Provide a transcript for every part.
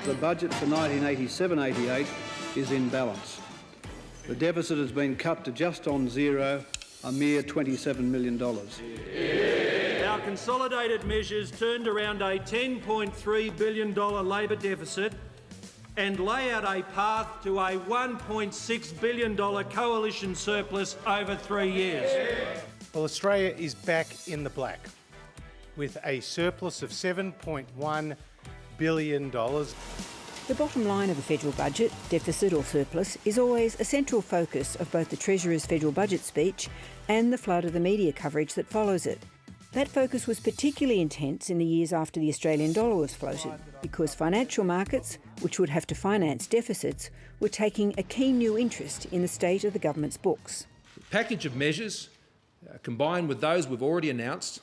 the budget for 1987-88 is in balance. The deficit has been cut to just on zero, a mere $27 million. Our consolidated measures turned around a $10.3 billion Labor deficit and lay out a path to a $1.6 billion coalition surplus over 3 years. Well, Australia is back in the black with a surplus of $7.1 billion. The bottom line of a federal budget, deficit or surplus, is always a central focus of both the Treasurer's federal budget speech and the flood of the media coverage that follows it. That focus was particularly intense in the years after the Australian dollar was floated, because financial markets, which would have to finance deficits, were taking a keen new interest in the state of the government's books. The package of measures, combined with those we've already announced,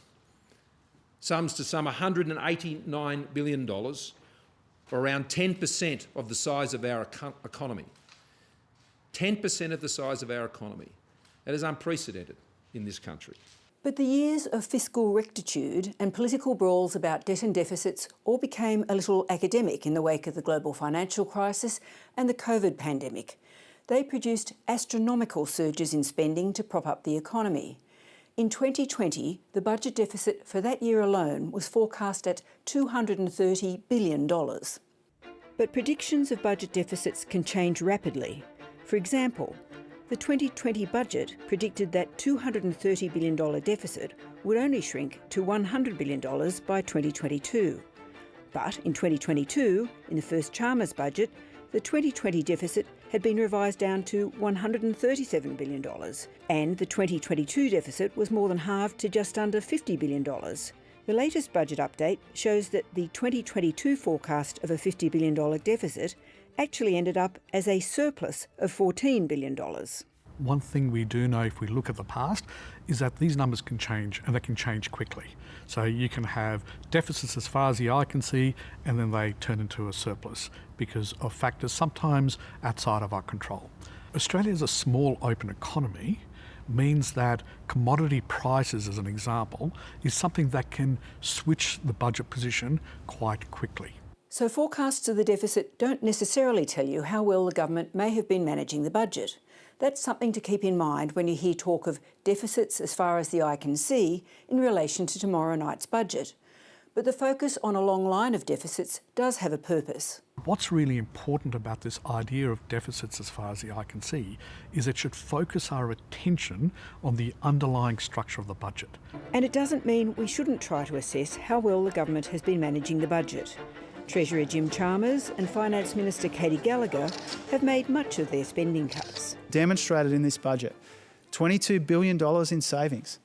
sums to some $189 billion, or around 10% of the size of our economy. 10% of the size of our economy. That is unprecedented in this country. But the years of fiscal rectitude and political brawls about debt and deficits all became a little academic in the wake of the global financial crisis and the COVID pandemic. They produced astronomical surges in spending to prop up the economy. In 2020, the budget deficit for that year alone was forecast at $230 billion. But predictions of budget deficits can change rapidly. For example, the 2020 budget predicted that $230 billion deficit would only shrink to $100 billion by 2022. But in 2022, in the first Chalmers budget, the 2020 deficit had been revised down to $137 billion, and the 2022 deficit was more than halved to just under $50 billion. The latest budget update shows that the 2022 forecast of a $50 billion deficit actually ended up as a surplus of $14 billion. One thing we do know if we look at the past is that these numbers can change, and they can change quickly. So you can have deficits as far as the eye can see, and then they turn into a surplus because of factors sometimes outside of our control. Australia is a small open economy, means that commodity prices, as an example, is something that can switch the budget position quite quickly. So forecasts of the deficit don't necessarily tell you how well the government may have been managing the budget. That's something to keep in mind when you hear talk of deficits as far as the eye can see in relation to tomorrow night's budget. But the focus on a long line of deficits does have a purpose. What's really important about this idea of deficits as far as the eye can see is it should focus our attention on the underlying structure of the budget. And it doesn't mean we shouldn't try to assess how well the government has been managing the budget. Treasurer Jim Chalmers and Finance Minister Katie Gallagher have made much of their spending cuts. Demonstrated in this budget, $22 billion in savings.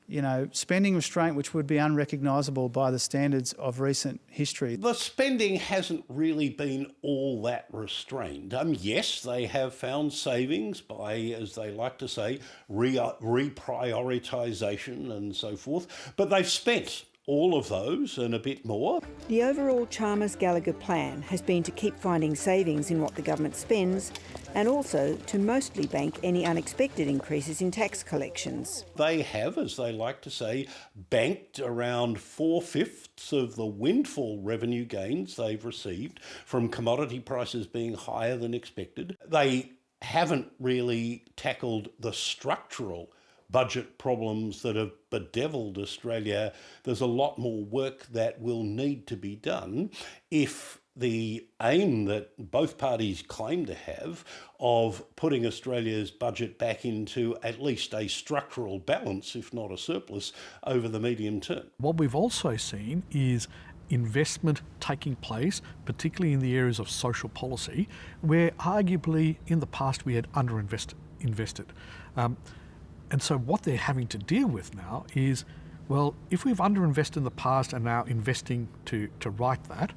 You know, spending restraint which would be unrecognisable by the standards of recent history. The spending hasn't really been all that restrained. Yes, they have found savings by, as they like to say, reprioritisation and so forth, but they've spent all of those and a bit more. The overall Chalmers-Gallagher plan has been to keep finding savings in what the government spends and also to mostly bank any unexpected increases in tax collections. They have, as they like to say, banked around 4/5 of the windfall revenue gains they've received from commodity prices being higher than expected. They haven't really tackled the structural budget problems that have bedevilled Australia. There's a lot more work that will need to be done if the aim that both parties claim to have of putting Australia's budget back into at least a structural balance, if not a surplus, over the medium term. What we've also seen is investment taking place, particularly in the areas of social policy, where arguably in the past we had underinvested. And so what they're having to deal with now is, well, if we've underinvested in the past and now investing to right that,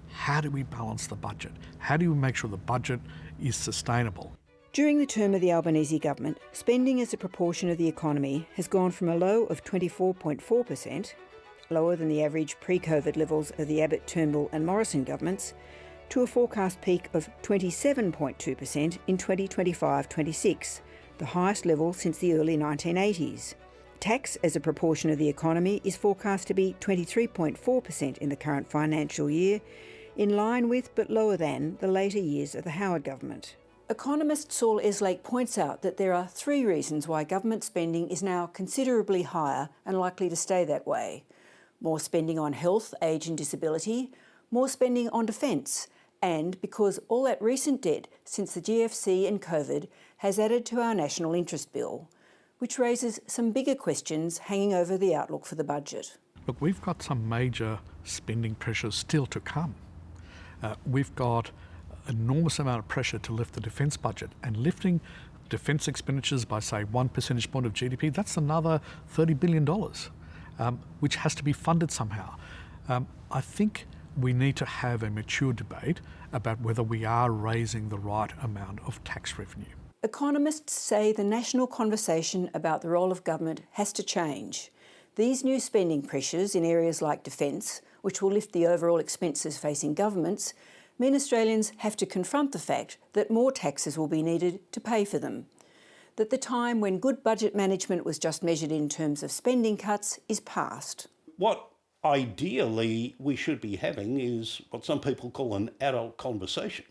how do we balance the budget? How do we make sure the budget is sustainable? During the term of the Albanese government, spending as a proportion of the economy has gone from a low of 24.4%, lower than the average pre-COVID levels of the Abbott, Turnbull and Morrison governments, to a forecast peak of 27.2% in 2025-26. The highest level since the early 1980s. Tax as a proportion of the economy is forecast to be 23.4% in the current financial year, in line with but lower than the later years of the Howard government. Economist Saul Eslake points out that there are three reasons why government spending is now considerably higher and likely to stay that way. More spending on health, age and disability, more spending on defence, and because all that recent debt since the GFC and COVID has added to our national interest bill, which raises some bigger questions hanging over the outlook for the budget. Look, we've got some major spending pressures still to come. We've got an enormous amount of pressure to lift the defence budget, and lifting defence expenditures by, say, 1 percentage point of GDP, that's another $30 billion, which has to be funded somehow. I think we need to have a mature debate about whether we are raising the right amount of tax revenue. Economists say the national conversation about the role of government has to change. These new spending pressures in areas like defence, which will lift the overall expenses facing governments, mean Australians have to confront the fact that more taxes will be needed to pay for them. That the time when good budget management was just measured in terms of spending cuts is past. What ideally we should be having is what some people call an adult conversation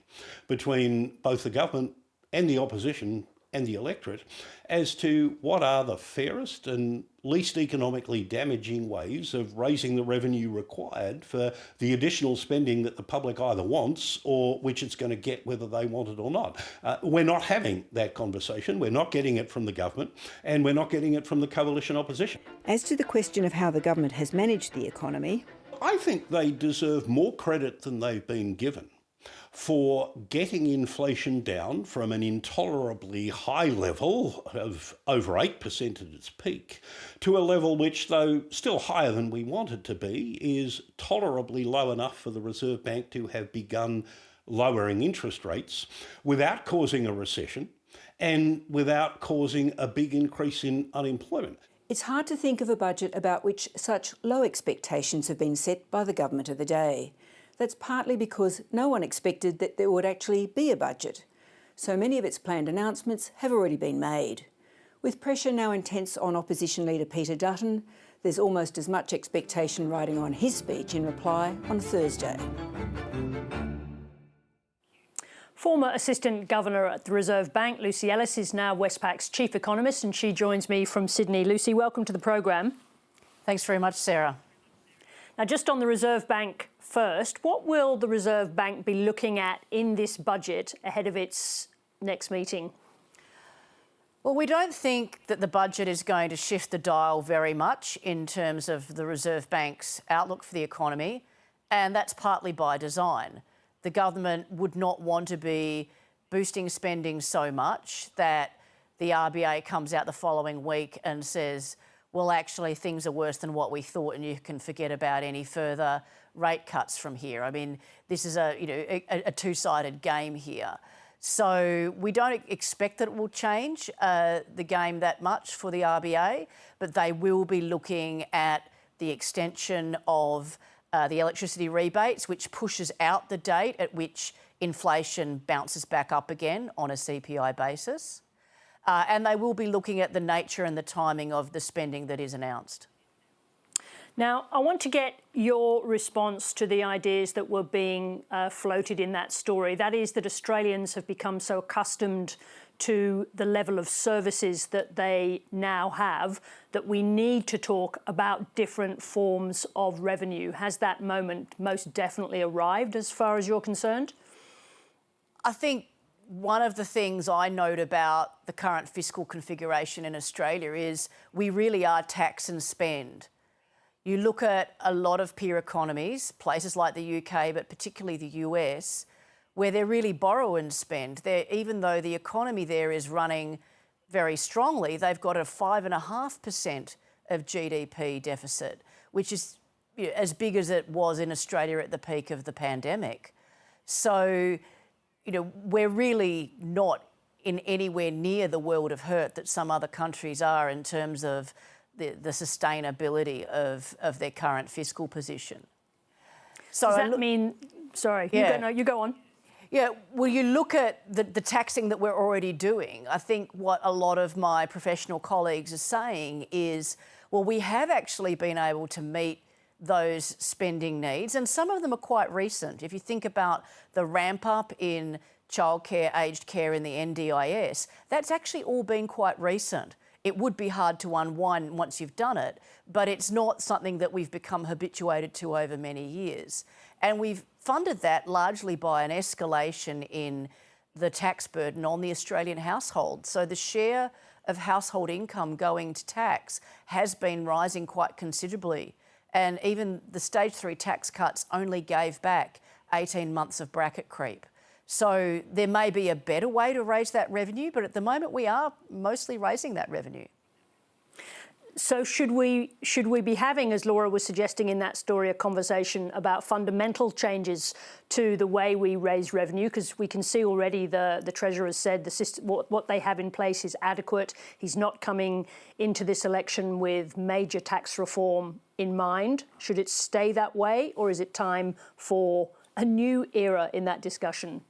between both the government and the opposition and the electorate as to what are the fairest and least economically damaging ways of raising the revenue required for the additional spending that the public either wants or which it's going to get whether they want it or not. We're not having that conversation. We're not getting it from the government, and we're not getting it from the coalition opposition. As to the question of how the government has managed the economy, I think they deserve more credit than they've been given for getting inflation down from an intolerably high level of over 8% at its peak to a level which, though still higher than we want it to be, is tolerably low enough for the Reserve Bank to have begun lowering interest rates without causing a recession and without causing a big increase in unemployment. it's hard to think of a budget about which such low expectations have been set by the government of the day. That's partly because no one expected that there would actually be a budget. So many of its planned announcements have already been made. With pressure now intense on opposition leader Peter Dutton, there's almost as much expectation riding on his speech in reply on Thursday. Former Assistant Governor at the Reserve Bank, Luci Ellis, is now Westpac's Chief Economist, and she joins me from Sydney. Luci, welcome to the programme. Thanks very much, Sarah. Now, just on the Reserve Bank first, what will the Reserve Bank be looking at in this budget ahead of its next meeting? Well, we don't think that the budget is going to shift the dial very much in terms of the Reserve Bank's outlook for the economy, and that's partly by design. The government would not want to be boosting spending so much that the RBA comes out the following week and says, well, actually, things are worse than what we thought and you can forget about any further rate cuts from here. I mean, this is a two-sided game here. So we don't expect that it will change the game that much for the RBA, but they will be looking at the extension of the electricity rebates, which pushes out the date at which inflation bounces back up again on a CPI basis. And they will be looking at the nature and the timing of the spending that is announced. Now, I want to get your response to the ideas that were being floated in that story. That is that Australians have become so accustomed to the level of services that they now have that we need to talk about different forms of revenue. Has that moment most definitely arrived as far as you're concerned? I think one of the things I note about the current fiscal configuration in Australia is we really are tax and spend. You look at a lot of peer economies, places like the UK, but particularly the US, where they're really borrow and spend. Even though the economy there is running very strongly, they've got a 5.5% of GDP deficit, which is as big as it was in Australia at the peak of the pandemic. So, we're really not in anywhere near the world of hurt that some other countries are in terms of the sustainability of their current fiscal position. So does that mean... Sorry, yeah. you go on. Yeah, well, you look at the taxing that we're already doing. I think what a lot of my professional colleagues are saying is, well, we have actually been able to meet those spending needs, and some of them are quite recent. If you think about the ramp up in childcare, aged care in the NDIS, that's actually all been quite recent. It would be hard to unwind once you've done it, but it's not something that we've become habituated to over many years. And we've funded that largely by an escalation in the tax burden on the Australian household. So the share of household income going to tax has been rising quite considerably. And even the stage 3 tax cuts only gave back 18 months of bracket creep. So there may be a better way to raise that revenue, but at the moment we are mostly raising that revenue. So should we be having, as Laura was suggesting in that story, a conversation about fundamental changes to the way we raise revenue? Because we can see already the Treasurer has said the system, what they have in place is adequate. He's not coming into this election with major tax reform in mind. Should it stay that way, or is it time for a new era in that discussion?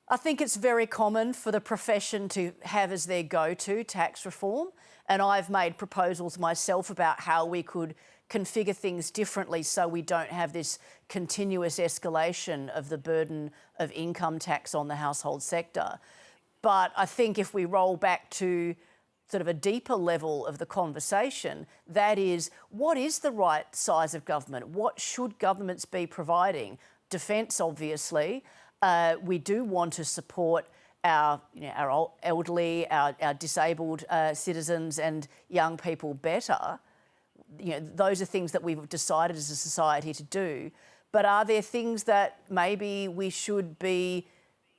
I think it's very common for the profession to have as their go-to tax reform. And I've made proposals myself about how we could configure things differently so we don't have this continuous escalation of the burden of income tax on the household sector. But I think if we roll back to sort of a deeper level of the conversation, that is, what is the right size of government? What should governments be providing? Defence, obviously. We do want to support our elderly, our disabled citizens and young people better. Those are things that we've decided as a society to do. But are there things that maybe we should be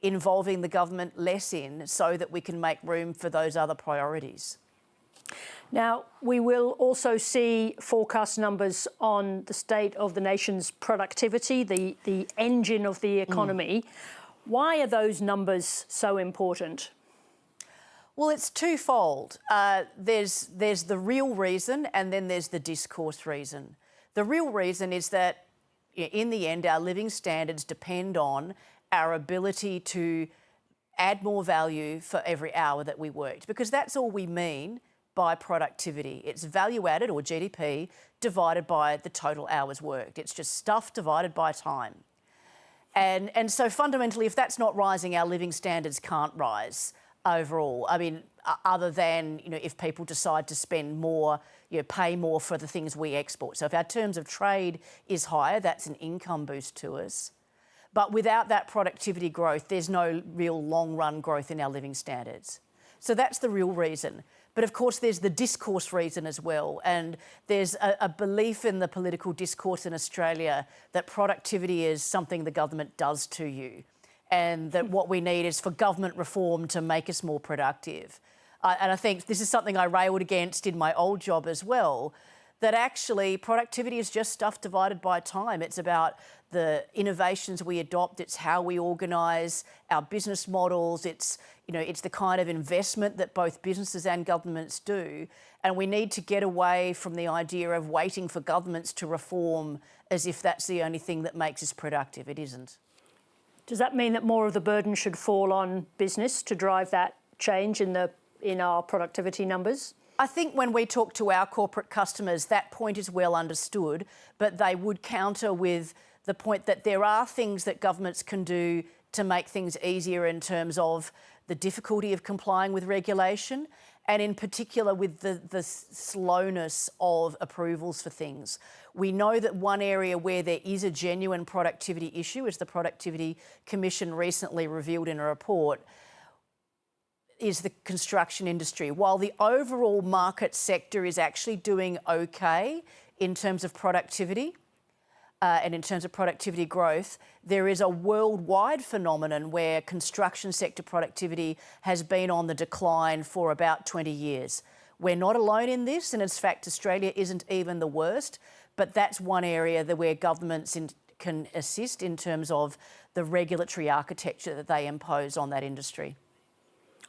involving the government less in so that we can make room for those other priorities? Now, we will also see forecast numbers on the state of the nation's productivity, the engine of the economy. Why are those numbers so important? Well, it's twofold. There's the real reason and then there's the discourse reason. The real reason is that in the end, our living standards depend on our ability to add more value for every hour that we worked, because that's all we mean by productivity. It's value added, or GDP, divided by the total hours worked. It's just stuff divided by time. And so fundamentally, if that's not rising, our living standards can't rise overall. I mean, other than, if people decide to spend more, pay more for the things we export. So if our terms of trade is higher, that's an income boost to us. But without that productivity growth, there's no real long-run growth in our living standards. So that's the real reason. But of course, there's the discourse reason as well. And there's a belief in the political discourse in Australia that productivity is something the government does to you, and that what we need is for government reform to make us more productive. And I think this is something I railed against in my old job as well, that actually productivity is just stuff divided by time. It's about the innovations we adopt, it's how we organise our business models, it's the kind of investment that both businesses and governments do. And we need to get away from the idea of waiting for governments to reform as if that's the only thing that makes us productive. It isn't. Does that mean that more of the burden should fall on business to drive that change in our productivity numbers? I think when we talk to our corporate customers, that point is well understood, but they would counter with the point that there are things that governments can do to make things easier in terms of the difficulty of complying with regulation, and in particular with the slowness of approvals for things. We know that one area where there is a genuine productivity issue, as the Productivity Commission recently revealed in a report, is the construction industry. While the overall market sector is actually doing okay in terms of productivity and in terms of productivity growth, there is a worldwide phenomenon where construction sector productivity has been on the decline for about 20 years. We're not alone in this, and in fact, Australia isn't even the worst, but that's one area where governments can assist in terms of the regulatory architecture that they impose on that industry.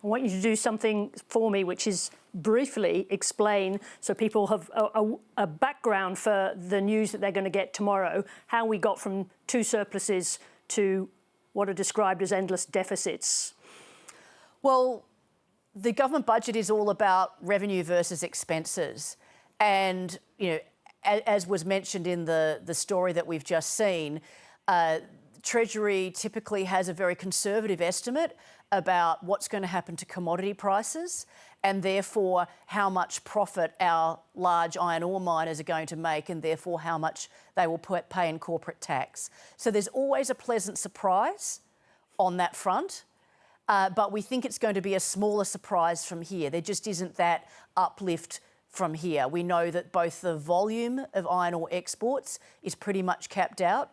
I want you to do something for me, which is briefly explain, so people have a background for the news that they're going to get tomorrow, how we got from 2 surpluses to what are described as endless deficits. Well, the government budget is all about revenue versus expenses. And, as was mentioned in the story that we've just seen, Treasury typically has a very conservative estimate about what's going to happen to commodity prices and therefore how much profit our large iron ore miners are going to make and therefore how much they will pay in corporate tax. So there's always a pleasant surprise on that front, but we think it's going to be a smaller surprise from here. There just isn't that uplift from here. We know that both the volume of iron ore exports is pretty much capped out.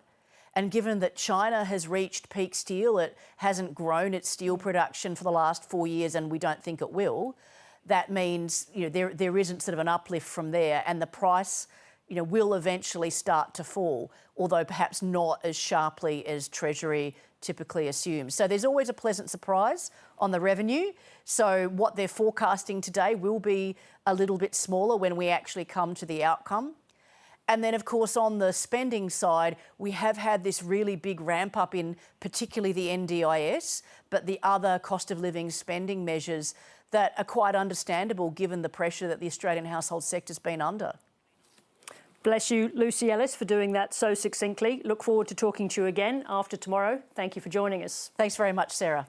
And given that China has reached peak steel, it hasn't grown its steel production for the last 4 years and we don't think it will, that means there isn't sort of an uplift from there and the price will eventually start to fall, although perhaps not as sharply as Treasury typically assumes. So there's always a pleasant surprise on the revenue. So what they're forecasting today will be a little bit smaller when we actually come to the outcome. And then, of course, on the spending side, we have had this really big ramp up in particularly the NDIS, but the other cost of living spending measures that are quite understandable given the pressure that the Australian household sector's been under. Bless you, Luci Ellis, for doing that so succinctly. Look forward to talking to you again after tomorrow. Thank you for joining us. Thanks very much, Sarah.